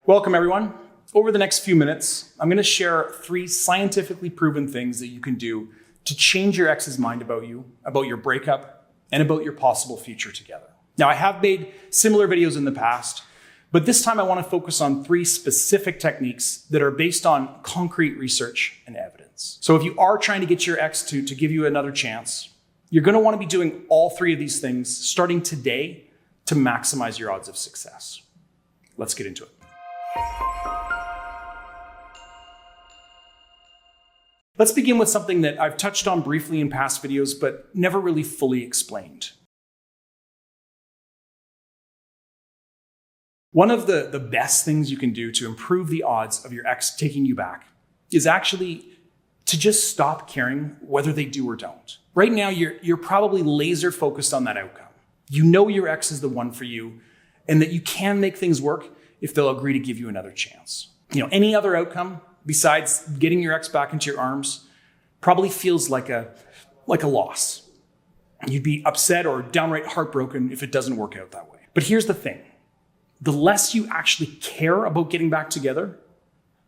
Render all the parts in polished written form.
Welcome, everyone. Over the next few minutes, I'm going to share 3 scientifically proven things that you can do to change your ex's mind about you, about your breakup, and about your possible future together. Now, I have made similar videos in the past, but this time I want to focus on 3 specific techniques that are based on concrete research and evidence. So if you are trying to get your ex to give you another chance, you're going to want to be doing all 3 of these things starting today to maximize your odds of success. Let's get into it. Let's begin with something that I've touched on briefly in past videos, but never really fully explained. One of the best things you can do to improve the odds of your ex taking you back is actually to just stop caring whether they do or don't. Right now, you're probably laser focused on that outcome. You know your ex is the one for you and that you can make things work if they'll agree to give you another chance. Any other outcome besides getting your ex back into your arms probably feels like a loss. You'd be upset or downright heartbroken if it doesn't work out that way. But here's the thing. The less you actually care about getting back together,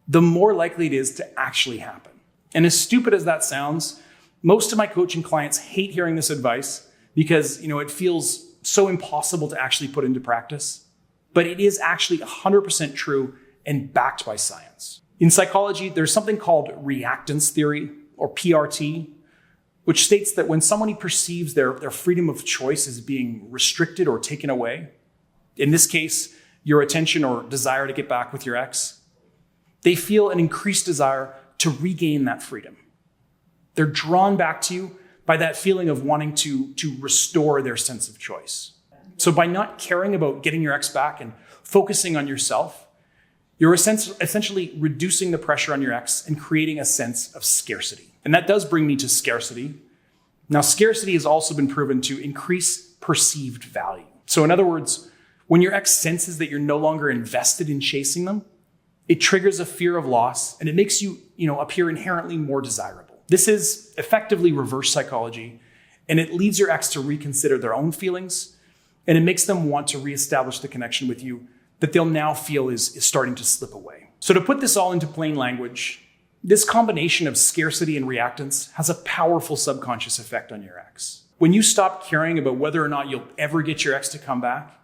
the more likely it is to actually happen. And as stupid as that sounds, most of my coaching clients hate hearing this advice because, it feels so impossible to actually put into practice. But it is actually 100% true and backed by science. In psychology, there's something called reactance theory, or PRT, which states that when somebody perceives their freedom of choice as being restricted or taken away, in this case, your attention or desire to get back with your ex, they feel an increased desire to regain that freedom. They're drawn back to you by that feeling of wanting to restore their sense of choice. So by not caring about getting your ex back and focusing on yourself, you're essentially reducing the pressure on your ex and creating a sense of scarcity. And that does bring me to scarcity. Now, scarcity has also been proven to increase perceived value. So in other words, when your ex senses that you're no longer invested in chasing them, it triggers a fear of loss and it makes you, appear inherently more desirable. This is effectively reverse psychology, and it leads your ex to reconsider their own feelings, and it makes them want to reestablish the connection with you that they'll now feel is starting to slip away. So to put this all into plain language, this combination of scarcity and reactance has a powerful subconscious effect on your ex. When you stop caring about whether or not you'll ever get your ex to come back,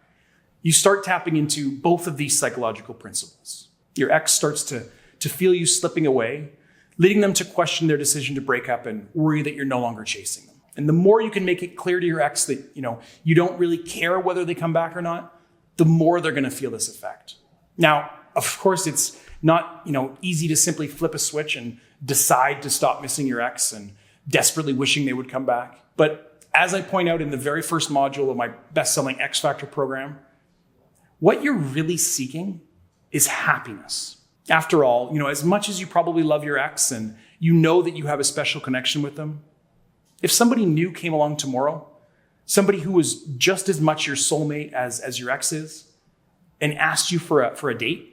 you start tapping into both of these psychological principles. Your ex starts to feel you slipping away, leading them to question their decision to break up and worry that you're no longer chasing them. And the more you can make it clear to your ex that, you don't really care whether they come back or not, the more they're going to feel this effect. Now, of course, it's not, easy to simply flip a switch and decide to stop missing your ex and desperately wishing they would come back. But as I point out in the very first module of my best-selling X Factor program, what you're really seeking is happiness. After all, as much as you probably love your ex and you know that you have a special connection with them, if somebody new came along tomorrow, somebody who was just as much your soulmate as your ex is, and asked you for a date,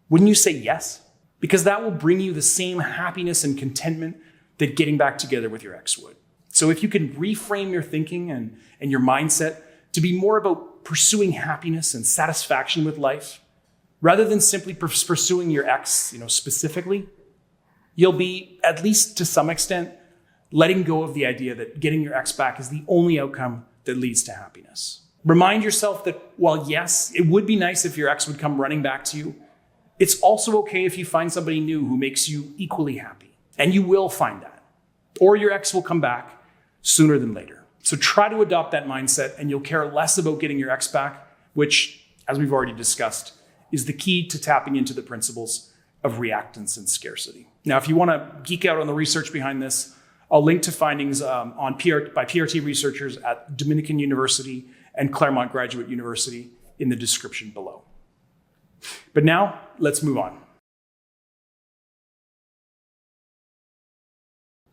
wouldn't you say yes? Because that will bring you the same happiness and contentment that getting back together with your ex would. So if you can reframe your thinking and your mindset to be more about pursuing happiness and satisfaction with life, rather than simply pursuing your ex, specifically, you'll be, at least to some extent, letting go of the idea that getting your ex back is the only outcome that leads to happiness. Remind yourself that while yes, it would be nice if your ex would come running back to you, it's also okay if you find somebody new who makes you equally happy. And you will find that. Or your ex will come back sooner than later. So try to adopt that mindset and you'll care less about getting your ex back, which, as we've already discussed, is the key to tapping into the principles of reactance and scarcity. Now, if you want to geek out on the research behind this, I'll link to findings by PRT researchers at Dominican University and Claremont Graduate University in the description below. But now, let's move on.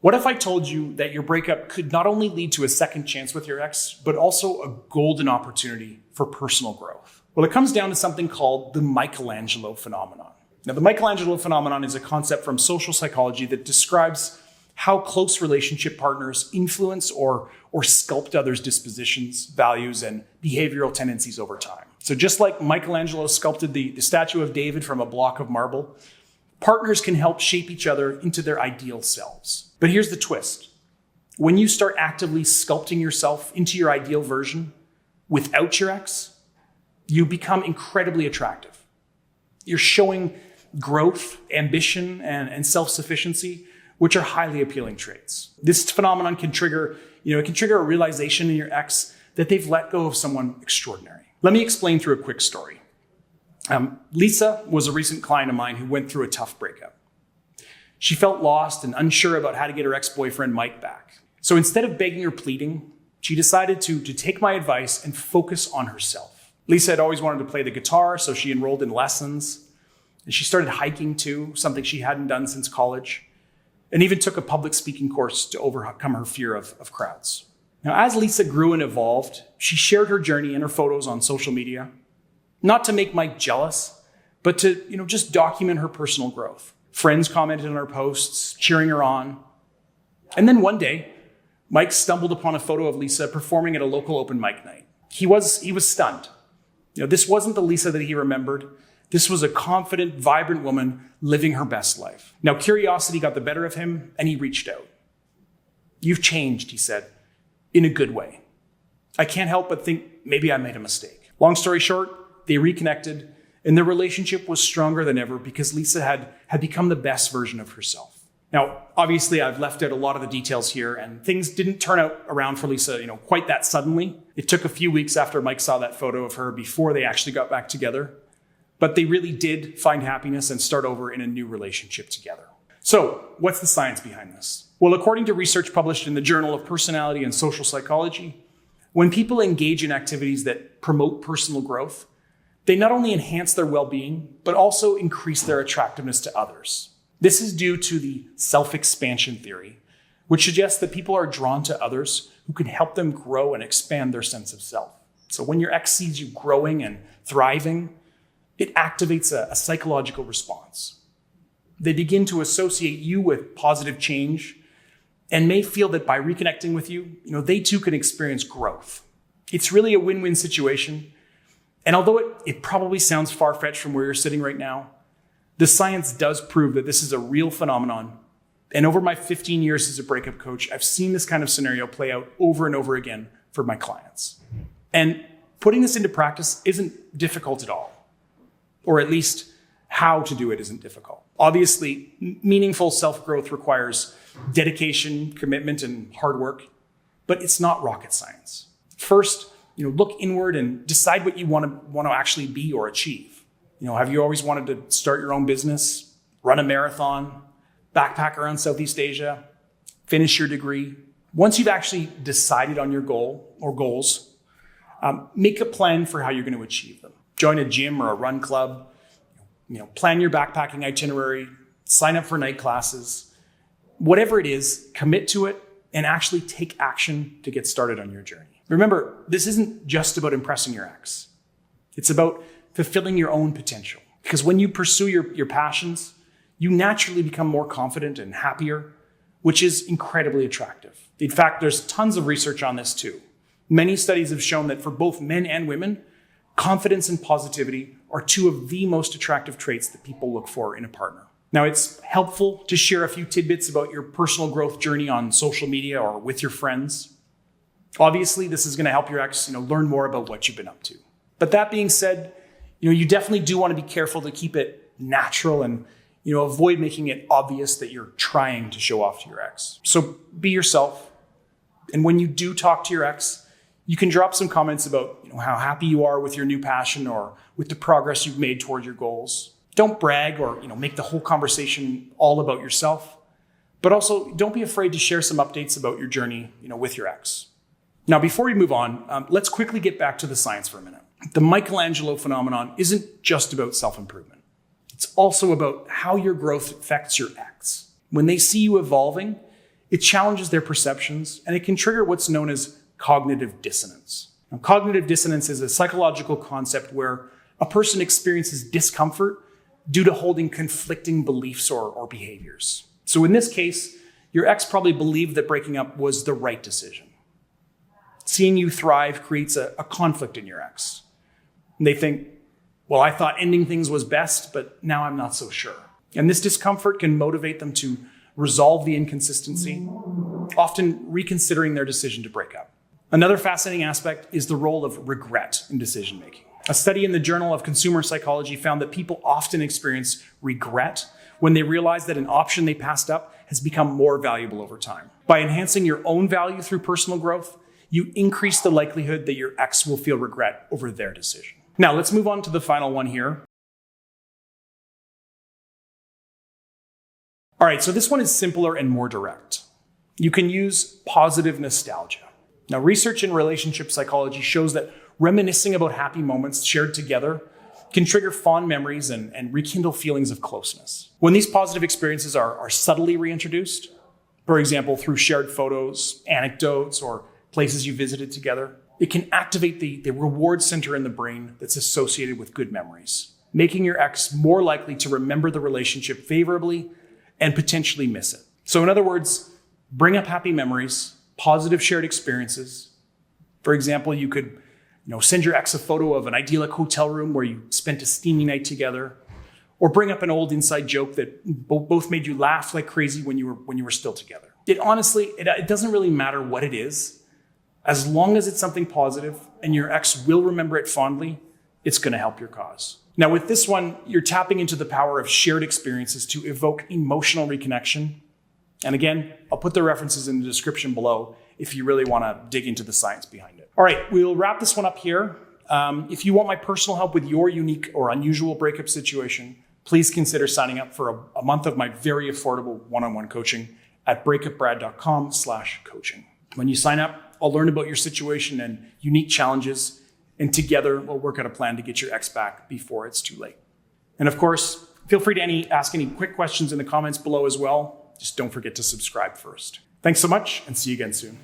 What if I told you that your breakup could not only lead to a second chance with your ex, but also a golden opportunity for personal growth? Well, it comes down to something called the Michelangelo phenomenon. Now, the Michelangelo phenomenon is a concept from social psychology that describes how close relationship partners influence or sculpt others' dispositions, values, and behavioral tendencies over time. So just like Michelangelo sculpted the statue of David from a block of marble, partners can help shape each other into their ideal selves. But here's the twist. When you start actively sculpting yourself into your ideal version without your ex, you become incredibly attractive. You're showing growth, ambition, and self-sufficiency, which are highly appealing traits. This phenomenon can trigger a realization in your ex that they've let go of someone extraordinary. Let me explain through a quick story. Lisa was a recent client of mine who went through a tough breakup. She felt lost and unsure about how to get her ex-boyfriend Mike back. So instead of begging or pleading, she decided to take my advice and focus on herself. Lisa had always wanted to play the guitar, so she enrolled in lessons. And she started hiking too, something she hadn't done since college, and even took a public speaking course to overcome her fear of crowds. Now, as Lisa grew and evolved, she shared her journey and her photos on social media, not to make Mike jealous, but to just document her personal growth. Friends commented on her posts, cheering her on. And then one day, Mike stumbled upon a photo of Lisa performing at a local open mic night. He was stunned. This wasn't the Lisa that he remembered. This was a confident, vibrant woman living her best life. Now, curiosity got the better of him, and he reached out. "You've changed," he said, "in a good way. I can't help but think maybe I made a mistake." Long story short, they reconnected, and their relationship was stronger than ever because Lisa had become the best version of herself. Now, obviously, I've left out a lot of the details here, and things didn't turn out around for Lisa, quite that suddenly. It took a few weeks after Mike saw that photo of her before they actually got back together. But they really did find happiness and start over in a new relationship together. So, what's the science behind this? Well, according to research published in the Journal of Personality and Social Psychology, when people engage in activities that promote personal growth, they not only enhance their well-being, but also increase their attractiveness to others. This is due to the self-expansion theory, which suggests that people are drawn to others who can help them grow and expand their sense of self. So when your ex sees you growing and thriving, it activates a psychological response. They begin to associate you with positive change and may feel that by reconnecting with you, they too can experience growth. It's really a win-win situation. And although it probably sounds far-fetched from where you're sitting right now, the science does prove that this is a real phenomenon. And over my 15 years as a breakup coach, I've seen this kind of scenario play out over and over again for my clients. And putting this into practice isn't difficult at all. Or at least how to do it isn't difficult. Obviously, meaningful self-growth requires dedication, commitment, and hard work, but it's not rocket science. First, look inward and decide what you want to actually be or achieve. Have you always wanted to start your own business, run a marathon, backpack around Southeast Asia, finish your degree? Once you've actually decided on your goal or goals, make a plan for how you're going to achieve them. Join a gym or a run club, plan your backpacking itinerary, sign up for night classes. Whatever it is, commit to it and actually take action to get started on your journey. Remember, this isn't just about impressing your ex. It's about fulfilling your own potential. Because when you pursue your passions, you naturally become more confident and happier, which is incredibly attractive. In fact, there's tons of research on this too. Many studies have shown that for both men and women, confidence and positivity are two of the most attractive traits that people look for in a partner. Now, it's helpful to share a few tidbits about your personal growth journey on social media or with your friends. Obviously, this is going to help your ex, learn more about what you've been up to. But that being said, you definitely do want to be careful to keep it natural and, avoid making it obvious that you're trying to show off to your ex. So be yourself. And when you do talk to your ex, you can drop some comments about how happy you are with your new passion or with the progress you've made toward your goals. Don't brag or make the whole conversation all about yourself, but also don't be afraid to share some updates about your journey with your ex. Now, before we move on, let's quickly get back to the science for a minute. The Michelangelo phenomenon isn't just about self-improvement. It's also about how your growth affects your ex. When they see you evolving, it challenges their perceptions and it can trigger what's known as cognitive dissonance. Now, cognitive dissonance is a psychological concept where a person experiences discomfort due to holding conflicting beliefs or behaviors. So in this case, your ex probably believed that breaking up was the right decision. Seeing you thrive creates a conflict in your ex. And they think, well, I thought ending things was best, but now I'm not so sure. And this discomfort can motivate them to resolve the inconsistency, often reconsidering their decision to break up. Another fascinating aspect is the role of regret in decision making. A study in the Journal of Consumer Psychology found that people often experience regret when they realize that an option they passed up has become more valuable over time. By enhancing your own value through personal growth, you increase the likelihood that your ex will feel regret over their decision. Now, let's move on to the final one here. All right, so this one is simpler and more direct. You can use positive nostalgia. Now, research in relationship psychology shows that reminiscing about happy moments shared together can trigger fond memories and rekindle feelings of closeness. When these positive experiences are subtly reintroduced, for example, through shared photos, anecdotes, or places you visited together, it can activate the reward center in the brain that's associated with good memories, making your ex more likely to remember the relationship favorably and potentially miss it. So in other words, bring up happy memories, positive shared experiences. For example, you could send your ex a photo of an idyllic hotel room where you spent a steamy night together, or bring up an old inside joke that both made you laugh like crazy when you were still together. It doesn't really matter what it is. As long as it's something positive and your ex will remember it fondly, it's going to help your cause. Now, with this one, you're tapping into the power of shared experiences to evoke emotional reconnection. And again, I'll put the references in the description below if you really want to dig into the science behind it. All right, we'll wrap this one up here. If you want my personal help with your unique or unusual breakup situation, please consider signing up for a month of my very affordable one-on-one coaching at breakupbrad.com/coaching. When you sign up, I'll learn about your situation and unique challenges, and together we'll work out a plan to get your ex back before it's too late. And of course, feel free to ask any quick questions in the comments below as well. Just don't forget to subscribe first. Thanks so much, and see you again soon.